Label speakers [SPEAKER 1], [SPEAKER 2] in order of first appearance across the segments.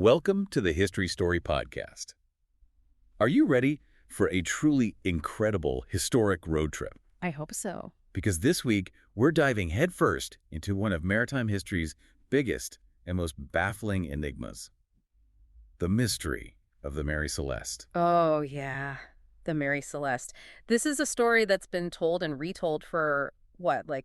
[SPEAKER 1] Welcome to the History Story Podcast. Are you ready for a truly incredible historic road trip?
[SPEAKER 2] I hope so.
[SPEAKER 1] Because this week, we're diving headfirst into one of maritime history's biggest and most baffling enigmas. The mystery of the Mary Celeste.
[SPEAKER 2] Oh, yeah. The Mary Celeste. This is a story that's been told and retold for,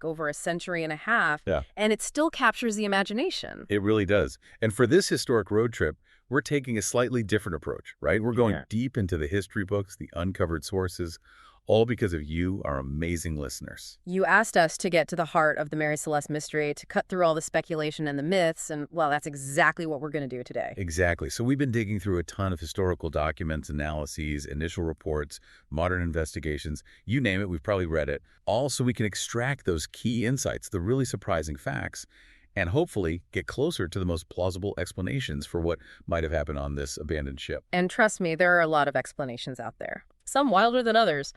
[SPEAKER 2] over a century and a half?
[SPEAKER 1] Yeah.
[SPEAKER 2] And it still captures the imagination.
[SPEAKER 1] It really does. And for this historic road trip, we're taking a slightly different approach, right? We're going deep into the history books, the uncovered sources, all because of you, our amazing listeners.
[SPEAKER 2] You asked us to get to the heart of the Mary Celeste mystery, to cut through all the speculation and the myths, and, well, that's exactly what we're going to do today.
[SPEAKER 1] Exactly. So we've been digging through a ton of historical documents, analyses, initial reports, modern investigations, you name it, we've probably read it, all so we can extract those key insights, the really surprising facts, and hopefully get closer to the most plausible explanations for what might have happened on this abandoned ship.
[SPEAKER 2] And trust me, there are a lot of explanations out there. Some wilder than others.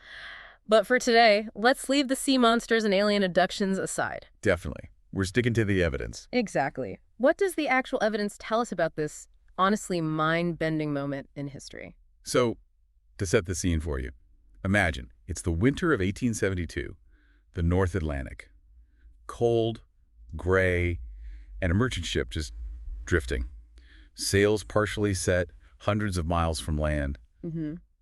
[SPEAKER 2] But for today, let's leave the sea monsters and alien abductions aside.
[SPEAKER 1] Definitely. We're sticking to the evidence.
[SPEAKER 2] Exactly. What does the actual evidence tell us about this, honestly, mind-bending moment in history?
[SPEAKER 1] So, to set the scene for you, imagine it's the winter of 1872, the North Atlantic. Cold, gray, and a merchant ship just drifting. Sails partially set, hundreds of miles from land.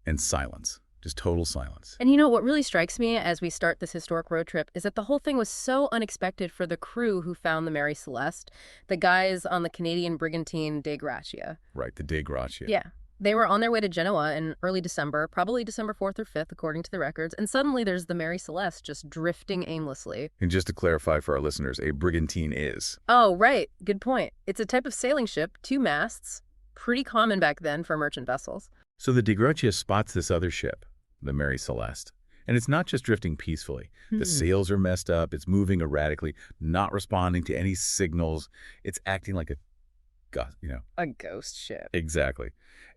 [SPEAKER 1] And silence, just total silence.
[SPEAKER 2] And you know, what really strikes me as we start this historic road trip is that the whole thing was so unexpected for the crew who found the Mary Celeste, the guys on the Canadian brigantine De Gracia.
[SPEAKER 1] Right, the De Gracia.
[SPEAKER 2] Yeah. They were on their way to Genoa in early December, probably December 4th or 5th, according to the records, and suddenly there's the Mary Celeste just drifting aimlessly.
[SPEAKER 1] And just to clarify for our listeners, a brigantine is?
[SPEAKER 2] Oh, right. Good point. It's a type of sailing ship, 2 masts, pretty common back then for merchant vessels.
[SPEAKER 1] So the De Gracia spots this other ship, the Mary Celeste. And it's not just drifting peacefully. The sails are messed up. It's moving erratically, not responding to any signals. It's acting like
[SPEAKER 2] a ghost ship.
[SPEAKER 1] Exactly.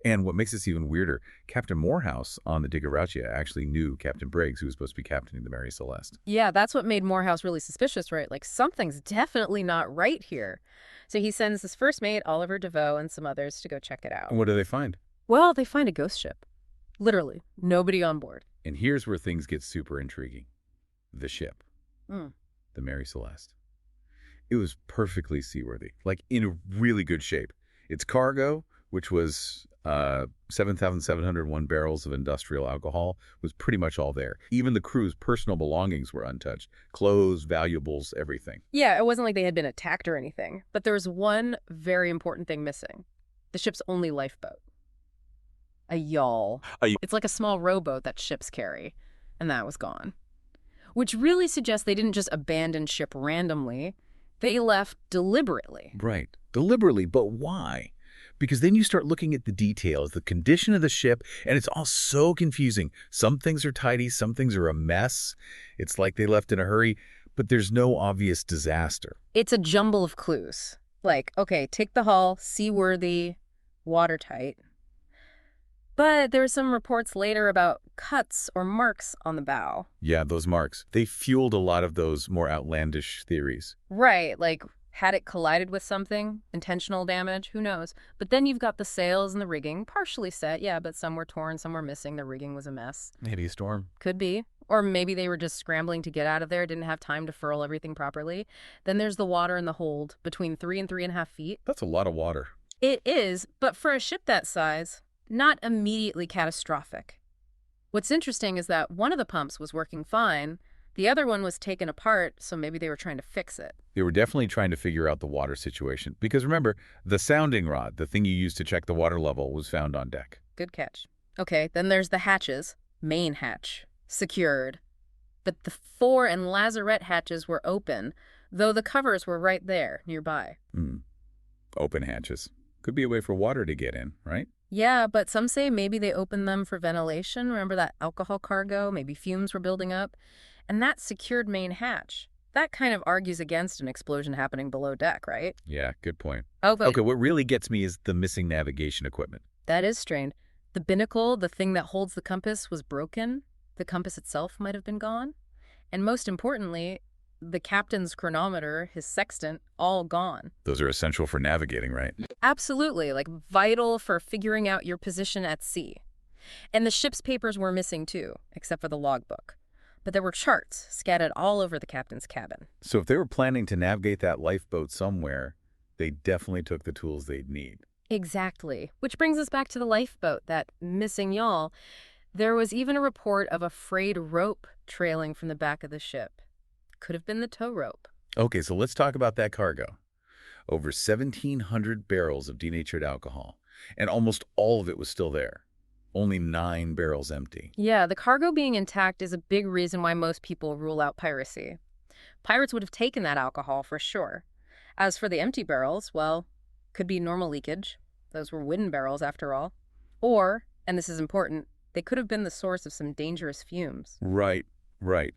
[SPEAKER 1] And what makes this even weirder, Captain Morehouse on the De Gracia actually knew Captain Briggs, who was supposed to be captaining the Mary Celeste.
[SPEAKER 2] Yeah, that's what made Morehouse really suspicious, right? Like, something's definitely not right here. So he sends his first mate, Oliver DeVoe, and some others to go check it out.
[SPEAKER 1] And what do they find?
[SPEAKER 2] Well, they find a ghost ship. Literally. Nobody on board.
[SPEAKER 1] And here's where things get super intriguing. The ship. The Mary Celeste. It was perfectly seaworthy, like in really good shape. Its cargo, which was 7,701 barrels of industrial alcohol, was pretty much all there. Even the crew's personal belongings were untouched. Clothes, valuables, everything.
[SPEAKER 2] Yeah, it wasn't like they had been attacked or anything. But there was one very important thing missing. The ship's only lifeboat. A yawl. It's like a small rowboat that ships carry. And that was gone. Which really suggests they didn't just abandon ship randomly. They left deliberately.
[SPEAKER 1] Right. Deliberately, but why? Because then you start looking at the details, the condition of the ship, and it's all so confusing. Some things are tidy, some things are a mess. It's like they left in a hurry, but there's no obvious disaster.
[SPEAKER 2] It's a jumble of clues. Like, okay, take the hull, seaworthy, watertight. But there were some reports later about cuts or marks on the bow.
[SPEAKER 1] Yeah, those marks. They fueled a lot of those more outlandish theories.
[SPEAKER 2] Right, like, had it collided with something? Intentional damage? Who knows? But then you've got the sails and the rigging, partially set, yeah, but some were torn, some were missing. The rigging was a mess.
[SPEAKER 1] Maybe a storm.
[SPEAKER 2] Could be. Or maybe they were just scrambling to get out of there, didn't have time to furl everything properly. Then there's the water in the hold, between 3 and 3.5 feet.
[SPEAKER 1] That's a lot of water.
[SPEAKER 2] It is, but for a ship that size, not immediately catastrophic. What's interesting is that one of the pumps was working fine. The other one was taken apart, so maybe they were trying to fix it.
[SPEAKER 1] They were definitely trying to figure out the water situation. Because remember, the sounding rod, the thing you use to check the water level, was found on deck.
[SPEAKER 2] Good catch. Okay, then there's the hatches. Main hatch. Secured. But the fore and lazarette hatches were open, though the covers were right there, nearby.
[SPEAKER 1] Open hatches. Could be a way for water to get in, right?
[SPEAKER 2] Yeah, but some say maybe they opened them for ventilation. Remember that alcohol cargo? Maybe fumes were building up. And that secured main hatch. That kind of argues against an explosion happening below deck, right?
[SPEAKER 1] Yeah, good point.
[SPEAKER 2] Okay,
[SPEAKER 1] what really gets me is the missing navigation equipment.
[SPEAKER 2] That is strange. The binnacle, the thing that holds the compass, was broken. The compass itself might have been gone. And most importantly, The captain's chronometer, his sextant, all gone.
[SPEAKER 1] Those are essential for navigating, right?
[SPEAKER 2] Absolutely, like vital for figuring out your position at sea. And the ship's papers were missing too, except for the logbook. But there were charts scattered all over the captain's cabin.
[SPEAKER 1] So if they were planning to navigate that lifeboat somewhere, they definitely took the tools they'd need.
[SPEAKER 2] Exactly. Which brings us back to the lifeboat, that missing yawl. There was even a report of a frayed rope trailing from the back of the ship. Could have been the tow rope.
[SPEAKER 1] Okay, so let's talk about that cargo. Over 1,700 barrels of denatured alcohol, and almost all of it was still there. Only 9 barrels empty.
[SPEAKER 2] Yeah, the cargo being intact is a big reason why most people rule out piracy. Pirates would have taken that alcohol for sure. As for the empty barrels, well, could be normal leakage. Those were wooden barrels after all. Or, and this is important, they could have been the source of some dangerous fumes.
[SPEAKER 1] Right.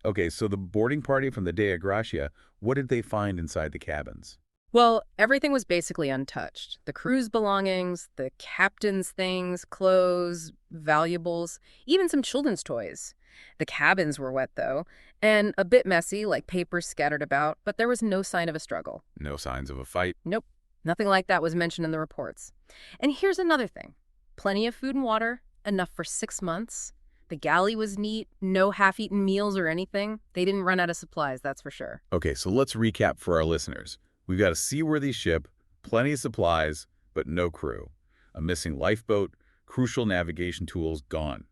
[SPEAKER 1] Okay, so the boarding party from the Dea Gracia, what did they find inside the cabins?
[SPEAKER 2] Well, everything was basically untouched. The crew's belongings, the captain's things, clothes, valuables, even some children's toys. The cabins were wet, though, and a bit messy, like papers scattered about, but there was no sign of a struggle.
[SPEAKER 1] No signs of a fight?
[SPEAKER 2] Nope. Nothing like that was mentioned in the reports. And here's another thing. Plenty of food and water, enough for 6 months. The galley was neat, no half-eaten meals or anything. They didn't run out of supplies, that's for sure.
[SPEAKER 1] Okay, so let's recap for our listeners. We've got a seaworthy ship, plenty of supplies, but no crew. A missing lifeboat, crucial navigation tools gone.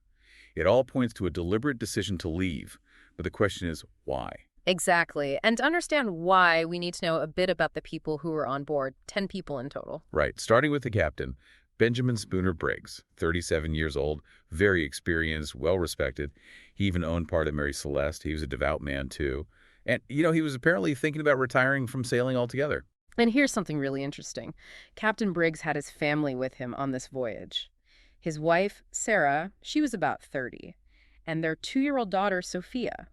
[SPEAKER 1] It all points to a deliberate decision to leave, but the question is, why?
[SPEAKER 2] Exactly. And to understand why, we need to know a bit about the people who were on board, 10 people in total.
[SPEAKER 1] Right, starting with the captain, Benjamin Spooner Briggs, 37 years old, very experienced, well-respected. He even owned part of Mary Celeste. He was a devout man, too. And, he was apparently thinking about retiring from sailing altogether.
[SPEAKER 2] And here's something really interesting. Captain Briggs had his family with him on this voyage. His wife, Sarah, she was about 30, and their 2-year-old daughter, Sophia.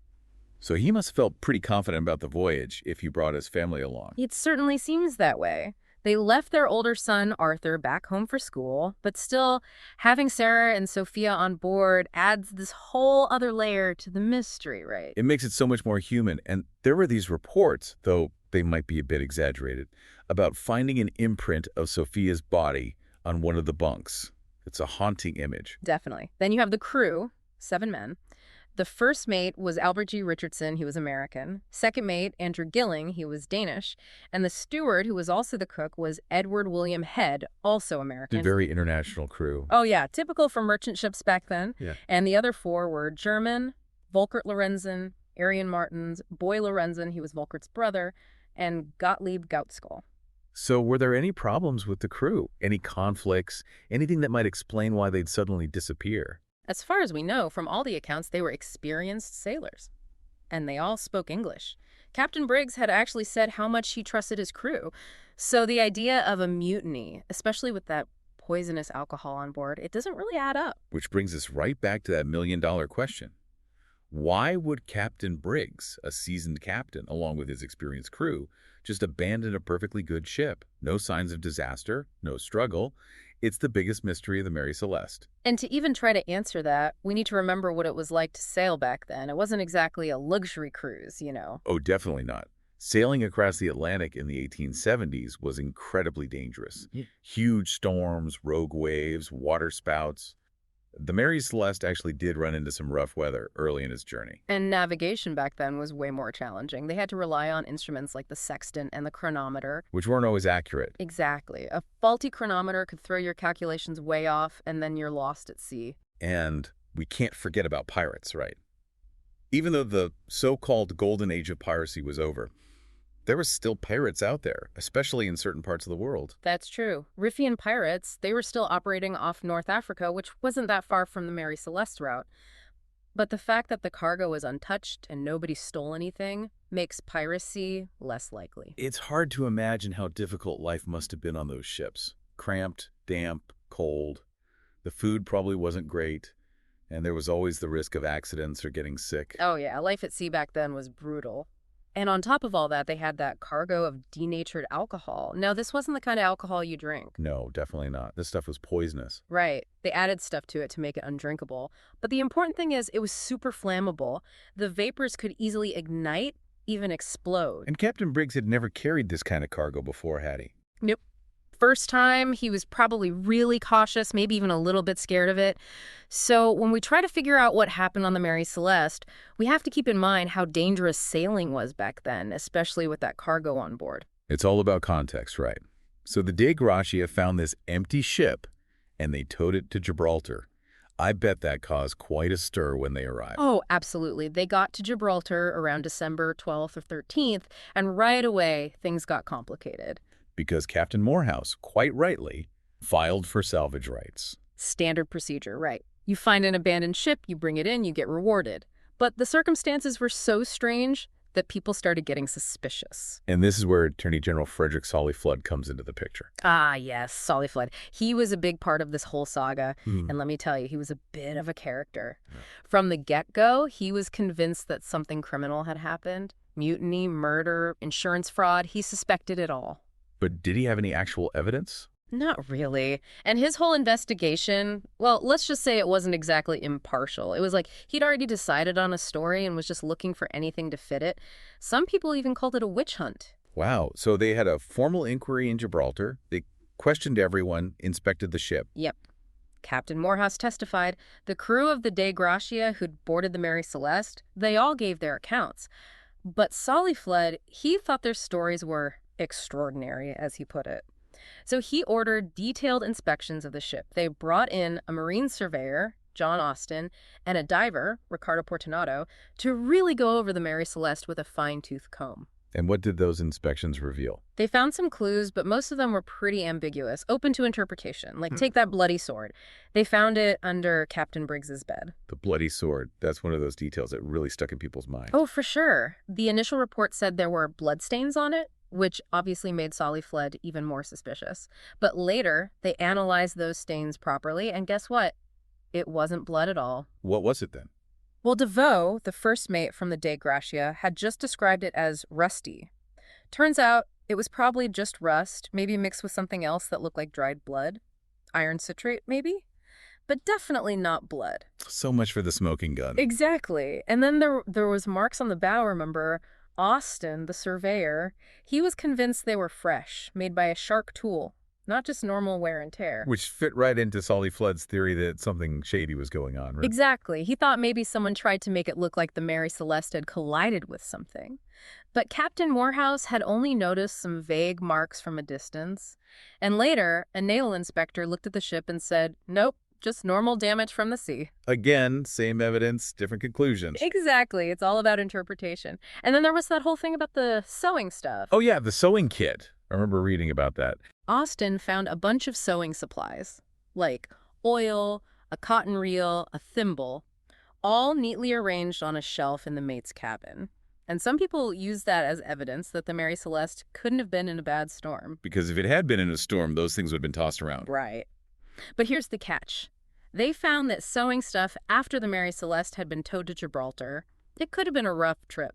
[SPEAKER 1] So he must have felt pretty confident about the voyage if he brought his family along.
[SPEAKER 2] It certainly seems that way. They left their older son, Arthur, back home for school, but still, having Sarah and Sophia on board adds this whole other layer to the mystery, right?
[SPEAKER 1] It makes it so much more human. And there were these reports, though they might be a bit exaggerated, about finding an imprint of Sophia's body on one of the bunks. It's a haunting image.
[SPEAKER 2] Definitely. Then you have the crew, 7 men. The first mate was Albert G. Richardson, he was American. Second mate, Andrew Gilling, he was Danish. And the steward, who was also the cook, was Edward William Head, also American.
[SPEAKER 1] A very international crew.
[SPEAKER 2] Oh, yeah, typical for merchant ships back then.
[SPEAKER 1] Yeah.
[SPEAKER 2] And the other 4 were German, Volkert Lorenzen, Arian Martins, Boy Lorenzen, he was Volkert's brother, and Gottlieb Gautzschall.
[SPEAKER 1] So were there any problems with the crew? Any conflicts? Anything that might explain why they'd suddenly disappear?
[SPEAKER 2] As far as we know, from all the accounts, they were experienced sailors. And they all spoke English. Captain Briggs had actually said how much he trusted his crew. So the idea of a mutiny, especially with that poisonous alcohol on board, it doesn't really add up.
[SPEAKER 1] Which brings us right back to that million-dollar question. Why would Captain Briggs, a seasoned captain, along with his experienced crew, just abandon a perfectly good ship? No signs of disaster, no struggle. It's the biggest mystery of the Mary Celeste.
[SPEAKER 2] And to even try to answer that, we need to remember what it was like to sail back then. It wasn't exactly a luxury cruise,
[SPEAKER 1] Oh, definitely not. Sailing across the Atlantic in the 1870s was incredibly dangerous. Yeah. Huge storms, rogue waves, water spouts. The Mary Celeste actually did run into some rough weather early in its journey.
[SPEAKER 2] And navigation back then was way more challenging. They had to rely on instruments like the sextant and the chronometer.
[SPEAKER 1] Which weren't always accurate.
[SPEAKER 2] Exactly. A faulty chronometer could throw your calculations way off, and then you're lost at sea.
[SPEAKER 1] And we can't forget about pirates, right? Even though the so-called golden age of piracy was over, there were still pirates out there, especially in certain parts of the world.
[SPEAKER 2] That's true. Riffian pirates, they were still operating off North Africa, which wasn't that far from the Mary Celeste route. But the fact that the cargo was untouched and nobody stole anything makes piracy less likely.
[SPEAKER 1] It's hard to imagine how difficult life must have been on those ships. Cramped, damp, cold. The food probably wasn't great, and there was always the risk of accidents or getting sick.
[SPEAKER 2] Oh yeah, life at sea back then was brutal. And on top of all that, they had that cargo of denatured alcohol. Now, this wasn't the kind of alcohol you drink.
[SPEAKER 1] No, definitely not. This stuff was poisonous.
[SPEAKER 2] Right. They added stuff to it to make it undrinkable. But the important thing is it was super flammable. The vapors could easily ignite even explode.
[SPEAKER 1] And Captain Briggs had never carried this kind of cargo before, had he?
[SPEAKER 2] Nope. First time, he was probably really cautious, maybe even a little bit scared of it. So when we try to figure out what happened on the Mary Celeste, we have to keep in mind how dangerous sailing was back then, especially with that cargo on board.
[SPEAKER 1] It's all about context, right? So the Dei Gratia found this empty ship, and they towed it to Gibraltar. I bet that caused quite a stir when they arrived.
[SPEAKER 2] Oh, absolutely. They got to Gibraltar around December 12th or 13th, and right away, things got complicated.
[SPEAKER 1] Because Captain Morehouse, quite rightly, filed for salvage rights.
[SPEAKER 2] Standard procedure, right. You find an abandoned ship, you bring it in, you get rewarded. But the circumstances were so strange that people started getting suspicious.
[SPEAKER 1] And this is where Attorney General Frederick Solly Flood comes into the picture.
[SPEAKER 2] Ah, yes, Solly Flood. He was a big part of this whole saga, and let me tell you, he was a bit of a character. Yeah. From the get-go, he was convinced that something criminal had happened. Mutiny, murder, insurance fraud, he suspected it all.
[SPEAKER 1] But did he have any actual evidence?
[SPEAKER 2] Not really. And his whole investigation, well, let's just say it wasn't exactly impartial. It was like he'd already decided on a story and was just looking for anything to fit it. Some people even called it a witch hunt.
[SPEAKER 1] Wow. So they had a formal inquiry in Gibraltar. They questioned everyone, inspected the ship.
[SPEAKER 2] Yep. Captain Morehouse testified. The crew of the Dei Gratia who'd boarded the Mary Celeste, they all gave their accounts. But Solly Flood, he thought their stories were extraordinary, as he put it. So he ordered detailed inspections of the ship. They brought in a marine surveyor, John Austin, and a diver, Ricardo Portinato, to really go over the Mary Celeste with a fine-tooth comb.
[SPEAKER 1] And what did those inspections reveal?
[SPEAKER 2] They found some clues, but most of them were pretty ambiguous, open to interpretation. Like, take that bloody sword. They found it under Captain Briggs's bed.
[SPEAKER 1] The bloody sword. That's one of those details that really stuck in people's minds.
[SPEAKER 2] Oh, for sure. The initial report said there were bloodstains on it, which obviously made Solly Flood even more suspicious. But later, they analyzed those stains properly, and guess what? It wasn't blood at all.
[SPEAKER 1] What was it then?
[SPEAKER 2] Well, DeVoe, the first mate from the Dei Gratia, had just described it as rusty. Turns out, it was probably just rust, maybe mixed with something else that looked like dried blood. Iron citrate, maybe? But definitely not blood.
[SPEAKER 1] So much for the smoking gun.
[SPEAKER 2] Exactly. And then there was marks on the bow, remember? Austin, the surveyor, he was convinced they were fresh, made by a shark tool, not just normal wear and tear.
[SPEAKER 1] Which fit right into Solly Flood's theory that something shady was going on, right?
[SPEAKER 2] Exactly. He thought maybe someone tried to make it look like the Mary Celeste had collided with something. But Captain Morehouse had only noticed some vague marks from a distance. And later, a naval inspector looked at the ship and said, nope, just normal damage from the sea.
[SPEAKER 1] Again, same evidence, different conclusions.
[SPEAKER 2] Exactly. It's all about interpretation. And then there was that whole thing about the sewing stuff.
[SPEAKER 1] Oh, yeah, the sewing kit. I remember reading about that.
[SPEAKER 2] Austin found a bunch of sewing supplies, like oil, a cotton reel, a thimble, all neatly arranged on a shelf in the mate's cabin. And some people use that as evidence that the Mary Celeste couldn't have been in a bad storm.
[SPEAKER 1] Because if it had been in a storm, those things would have been tossed around.
[SPEAKER 2] Right. But here's the catch. They found that sewing stuff after the Mary Celeste had been towed to Gibraltar, it could have been a rough trip.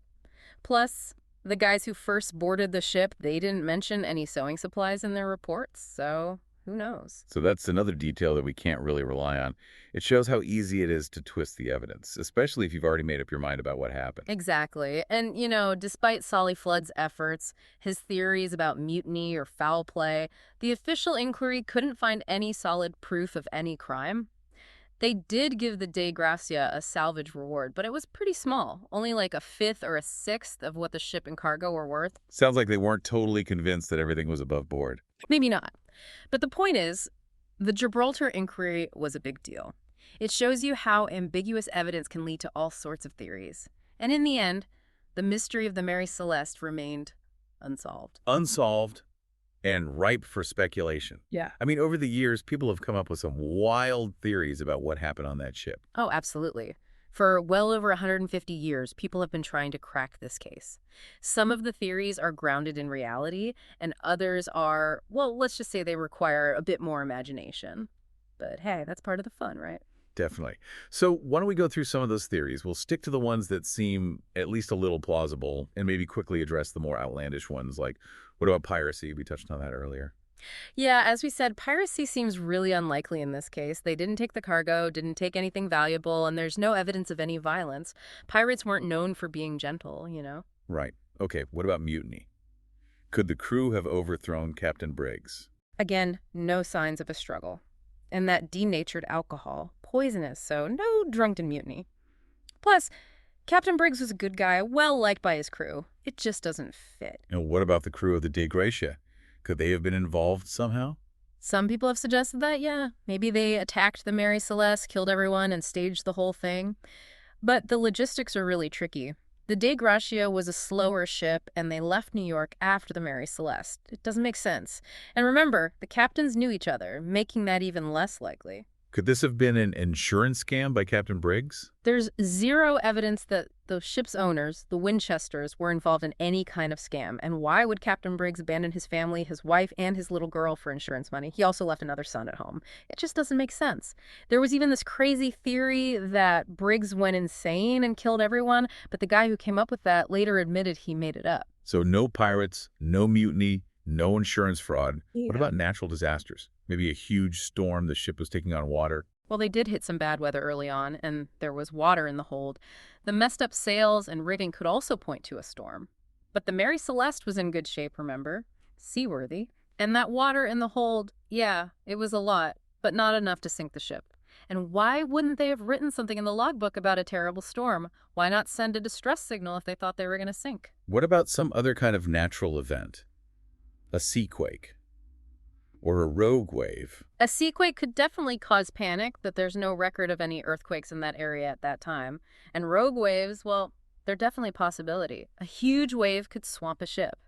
[SPEAKER 2] Plus, the guys who first boarded the ship, they didn't mention any sewing supplies in their reports, so who knows? So
[SPEAKER 1] that's another detail that we can't really rely on. It shows how easy it is to twist the evidence, especially if you've already made up your mind about what happened.
[SPEAKER 2] Exactly. And, you know, despite Solly Flood's efforts, his theories about mutiny or foul play, the official inquiry couldn't find any solid proof of any crime. They did give the Dei Gratia a salvage reward, but it was pretty small, only like a fifth or a sixth of what the ship and cargo were worth.
[SPEAKER 1] Sounds like they weren't totally convinced that everything was above board.
[SPEAKER 2] Maybe not. But the point is, the Gibraltar inquiry was a big deal. It shows you how ambiguous evidence can lead to all sorts of theories. And in the end, the mystery of the Mary Celeste remained unsolved.
[SPEAKER 1] Unsolved and ripe for speculation.
[SPEAKER 2] Yeah.
[SPEAKER 1] I mean, over the years, people have come up with some wild theories about what happened on that ship.
[SPEAKER 2] Oh, absolutely. For well over 150 years, people have been trying to crack this case. Some of the theories are grounded in reality, and others are, well, let's just say they require a bit more imagination. But hey, that's part of the fun, right?
[SPEAKER 1] Definitely. So why don't we go through some of those theories? We'll stick to the ones that seem at least a little plausible and maybe quickly address the more outlandish ones, like what about piracy? We touched on that earlier.
[SPEAKER 2] Yeah, as we said, piracy seems really unlikely in this case. They didn't take the cargo, didn't take anything valuable, and there's no evidence of any violence. Pirates weren't known for being gentle, you know?
[SPEAKER 1] Right. Okay, what about mutiny? Could the crew have overthrown Captain Briggs?
[SPEAKER 2] Again, no signs of a struggle. And that denatured alcohol, poisonous, so no drunken mutiny. Plus, Captain Briggs was a good guy, well liked by his crew. It just doesn't fit.
[SPEAKER 1] And what about the crew of the De Gracia? Could they have been involved somehow?
[SPEAKER 2] Some people have suggested that, yeah. Maybe they attacked the Mary Celeste, killed everyone, and staged the whole thing. But the logistics are really tricky. The De Gracia was a slower ship, and they left New York after the Mary Celeste. It doesn't make sense. And remember, the captains knew each other, making that even less likely.
[SPEAKER 1] Could this have been an insurance scam by Captain Briggs?
[SPEAKER 2] There's zero evidence that the ship's owners, the Winchesters, were involved in any kind of scam. And why would Captain Briggs abandon his family, his wife, and his little girl for insurance money? He also left another son at home. It just doesn't make sense. There was even this crazy theory that Briggs went insane and killed everyone, but the guy who came up with that later admitted he made it up.
[SPEAKER 1] So no pirates, no mutiny, no insurance fraud.
[SPEAKER 2] Yeah.
[SPEAKER 1] What about natural disasters? Maybe a huge storm, the ship was taking on water.
[SPEAKER 2] Well, they did hit some bad weather early on, and there was water in the hold. The messed up sails and rigging could also point to a storm. But the Mary Celeste was in good shape, remember? Seaworthy. And that water in the hold, yeah, it was a lot, but not enough to sink the ship. And why wouldn't they have written something in the logbook about a terrible storm? Why not send a distress signal if they thought they were going to sink?
[SPEAKER 1] What about some other kind of natural event? A seaquake? Or a rogue wave?
[SPEAKER 2] A seaquake could definitely cause panic, but there's no record of any earthquakes in that area at that time. And rogue waves, well, they're definitely a possibility. A huge wave could swamp a ship.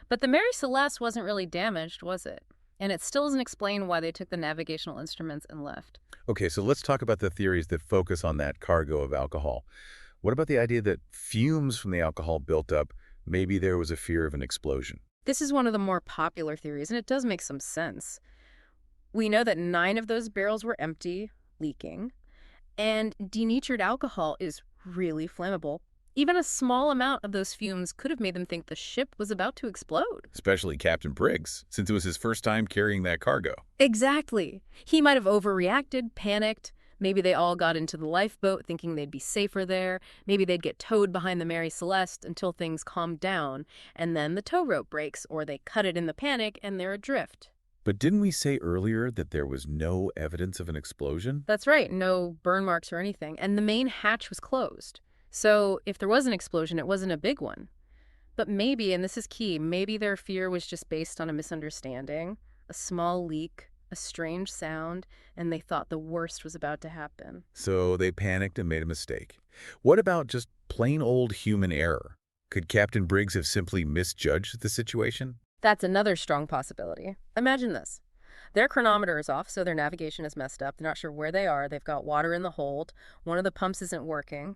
[SPEAKER 2] But the Mary Celeste wasn't really damaged, was it? And it still doesn't explain why they took the navigational instruments and left.
[SPEAKER 1] Okay, so let's talk about the theories that focus on that cargo of alcohol. What about the idea that fumes from the alcohol built up, maybe there was a fear of an explosion?
[SPEAKER 2] This is one of the more popular theories, and it does make some sense. We know that 9 of those barrels were empty, leaking, and denatured alcohol is really flammable. Even a small amount of those fumes could have made them think the ship was about to explode.
[SPEAKER 1] Especially Captain Briggs, since it was his first time carrying that cargo.
[SPEAKER 2] Exactly. He might have overreacted, panicked. Maybe they all got into the lifeboat thinking they'd be safer there. Maybe they'd get towed behind the Mary Celeste until things calmed down, and then the tow rope breaks, or they cut it in the panic and they're adrift.
[SPEAKER 1] But didn't we say earlier that there was no evidence of an explosion?
[SPEAKER 2] That's right, no burn marks or anything, and the main hatch was closed. So if there was an explosion, it wasn't a big one. But maybe, and this is key, maybe their fear was just based on a misunderstanding, a small leak, a strange sound, and they thought the worst was about to happen.
[SPEAKER 1] So they panicked and made a mistake. What about just plain old human error? Could Captain Briggs have simply misjudged the situation?
[SPEAKER 2] That's another strong possibility. Imagine this. Their chronometer is off, so their navigation is messed up. They're not sure where they are. They've got water in the hold. One of the pumps isn't working.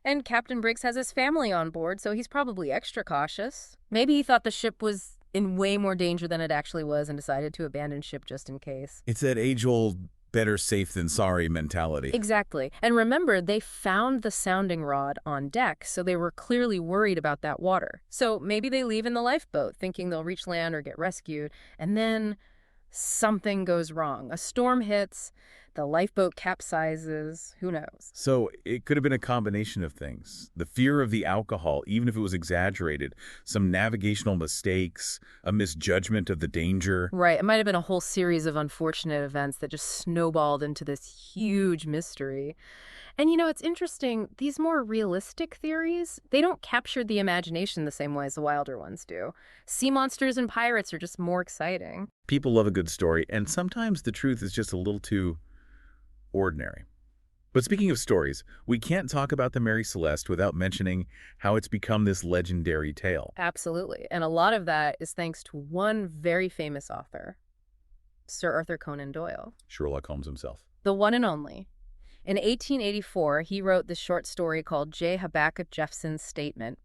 [SPEAKER 2] And Captain Briggs has his family on board, so he's probably extra cautious. Maybe he thought the ship was in way more danger than it actually was and decided to abandon ship just in case.
[SPEAKER 1] It's that age-old better safe than sorry mentality.
[SPEAKER 2] Exactly. And remember, they found the sounding rod on deck, so they were clearly worried about that water. So maybe they leave in the lifeboat thinking they'll reach land or get rescued, and then something goes wrong. A storm hits, the lifeboat capsizes, who knows?
[SPEAKER 1] So it could have been a combination of things. The fear of the alcohol, even if it was exaggerated, some navigational mistakes, a misjudgment of the danger.
[SPEAKER 2] Right. It might have been a whole series of unfortunate events that just snowballed into this huge mystery. And you know, it's interesting, these more realistic theories, they don't capture the imagination the same way as the wilder ones do. Sea monsters and pirates are just more exciting.
[SPEAKER 1] People love a good story, and sometimes the truth is just a little too ordinary. But speaking of stories, we can't talk about the Mary Celeste without mentioning how it's become this legendary tale.
[SPEAKER 2] Absolutely. And a lot of that is thanks to one very famous author, Sir Arthur Conan Doyle.
[SPEAKER 1] Sherlock Holmes himself.
[SPEAKER 2] The one and only. In 1884, he wrote this short story called J. Habakkuk Jephson's Statement.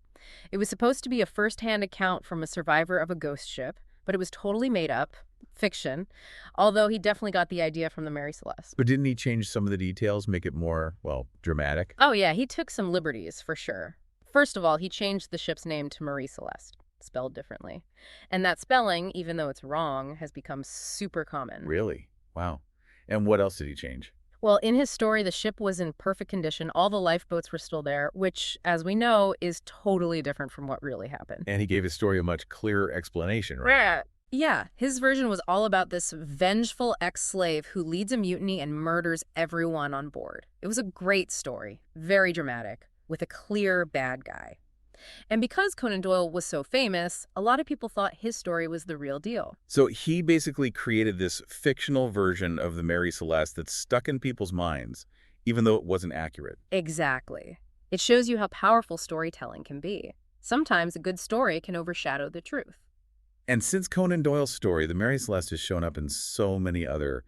[SPEAKER 2] It was supposed to be a first-hand account from a survivor of a ghost ship, but it was totally made up, fiction, although he definitely got the idea from the Mary Celeste.
[SPEAKER 1] But didn't he change some of the details, make it more, well, dramatic?
[SPEAKER 2] Oh yeah, he took some liberties, for sure. First of all, he changed the ship's name to Marie Celeste, spelled differently. And that spelling, even though it's wrong, has become super common.
[SPEAKER 1] Really? Wow. And what else did he change?
[SPEAKER 2] Well, in his story, the ship was in perfect condition. All the lifeboats were still there, which, as we know, is totally different from what really happened.
[SPEAKER 1] And he gave his story a much clearer explanation, right?
[SPEAKER 2] Right. Yeah, his version was all about this vengeful ex-slave who leads a mutiny and murders everyone on board. It was a great story, very dramatic, with a clear bad guy. And because Conan Doyle was so famous, a lot of people thought his story was the real deal.
[SPEAKER 1] So he basically created this fictional version of the Mary Celeste that's stuck in people's minds, even though it wasn't accurate.
[SPEAKER 2] Exactly. It shows you how powerful storytelling can be. Sometimes a good story can overshadow the truth.
[SPEAKER 1] And since Conan Doyle's story, the Mary Celeste has shown up in so many other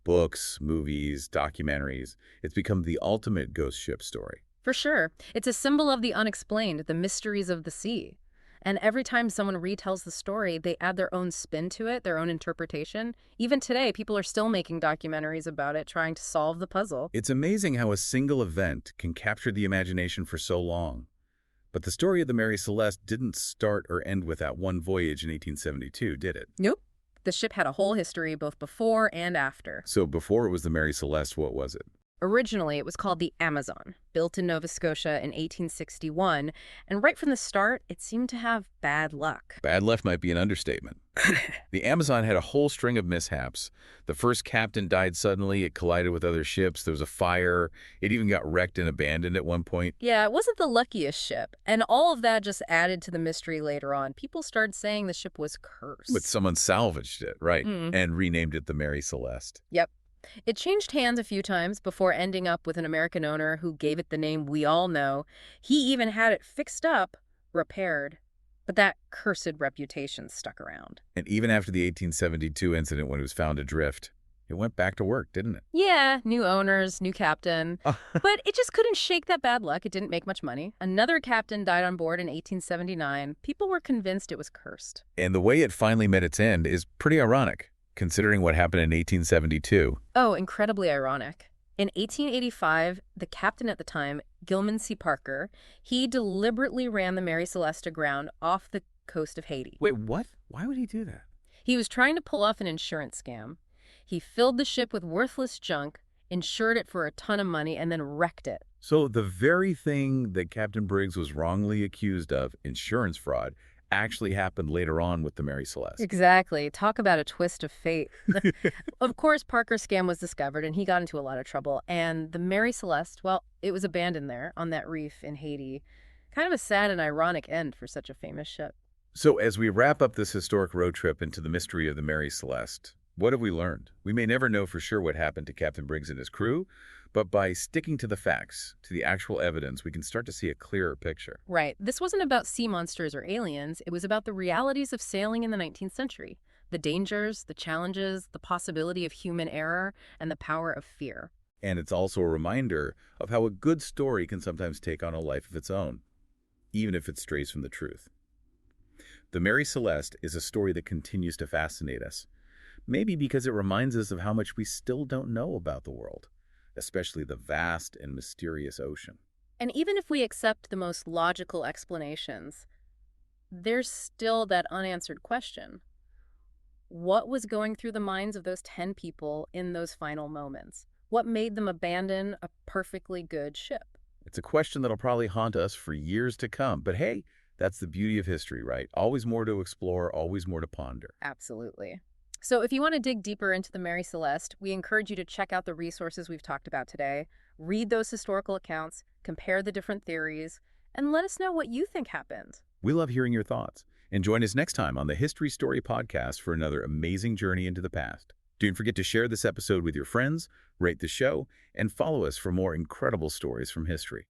[SPEAKER 1] books, movies, documentaries. It's become the ultimate ghost ship story.
[SPEAKER 2] For sure. It's a symbol of the unexplained, the mysteries of the sea. And every time someone retells the story, they add their own spin to it, their own interpretation. Even today, people are still making documentaries about it, trying to solve the puzzle.
[SPEAKER 1] It's amazing how a single event can capture the imagination for so long. But the story of the Mary Celeste didn't start or end with that one voyage in 1872, did it?
[SPEAKER 2] Nope. The ship had a whole history both before and after.
[SPEAKER 1] So before it was the Mary Celeste, what was it?
[SPEAKER 2] Originally, it was called the Amazon, built in Nova Scotia in 1861, and right from the start, it seemed to have bad luck.
[SPEAKER 1] Bad luck might be an understatement. The Amazon had a whole string of mishaps. The first captain died suddenly, it collided with other ships, there was a fire, it even got wrecked and abandoned at one point.
[SPEAKER 2] Yeah, it wasn't the luckiest ship, and all of that just added to the mystery later on. People started saying the ship was cursed.
[SPEAKER 1] But someone salvaged it, right, and renamed it the Mary Celeste.
[SPEAKER 2] Yep. It changed hands a few times before ending up with an American owner who gave it the name we all know. He even had it fixed up, repaired, but that cursed reputation stuck around.
[SPEAKER 1] And even after the 1872 incident when it was found adrift, it went back to work, didn't it?
[SPEAKER 2] Yeah, new owners, new captain. But it just couldn't shake that bad luck. It didn't make much money. Another captain died on board in 1879. People were convinced it was cursed.
[SPEAKER 1] And the way it finally met its end is pretty ironic, considering what happened in 1872.
[SPEAKER 2] Oh, incredibly ironic. In 1885, the captain at the time, Gilman C. Parker, he deliberately ran the Mary Celeste aground off the coast of Haiti.
[SPEAKER 1] Wait, what? Why would he do that?
[SPEAKER 2] He was trying to pull off an insurance scam. He filled the ship with worthless junk, insured it for a ton of money, and then wrecked it.
[SPEAKER 1] So the very thing that Captain Briggs was wrongly accused of, insurance fraud, actually happened later on with the Mary Celeste.
[SPEAKER 2] Exactly. Talk about a twist of fate. Of course, Parker's scam was discovered, and he got into a lot of trouble. And the Mary Celeste, well, it was abandoned there on that reef in Haiti. Kind of a sad and ironic end for such a famous ship.
[SPEAKER 1] So as we wrap up this historic road trip into the mystery of the Mary Celeste, what have we learned? We may never know for sure what happened to Captain Briggs and his crew, but by sticking to the facts, to the actual evidence, we can start to see a clearer picture.
[SPEAKER 2] Right. This wasn't about sea monsters or aliens. It was about the realities of sailing in the 19th century. The dangers, the challenges, the possibility of human error, and the power of fear.
[SPEAKER 1] And it's also a reminder of how a good story can sometimes take on a life of its own, even if it strays from the truth. The Mary Celeste is a story that continues to fascinate us, maybe because it reminds us of how much we still don't know about the world, especially the vast and mysterious ocean.
[SPEAKER 2] And even if we accept the most logical explanations, there's still that unanswered question. What was going through the minds of those 10 people in those final moments? What made them abandon a perfectly good ship?
[SPEAKER 1] It's a question that'll probably haunt us for years to come. But hey, that's the beauty of history, right? Always more to explore, always more to ponder.
[SPEAKER 2] Absolutely. So if you want to dig deeper into the Mary Celeste, we encourage you to check out the resources we've talked about today, read those historical accounts, compare the different theories, and let us know what you think happened.
[SPEAKER 1] We love hearing your thoughts. And join us next time on the History Story Podcast for another amazing journey into the past. Don't forget to share this episode with your friends, rate the show, and follow us for more incredible stories from history.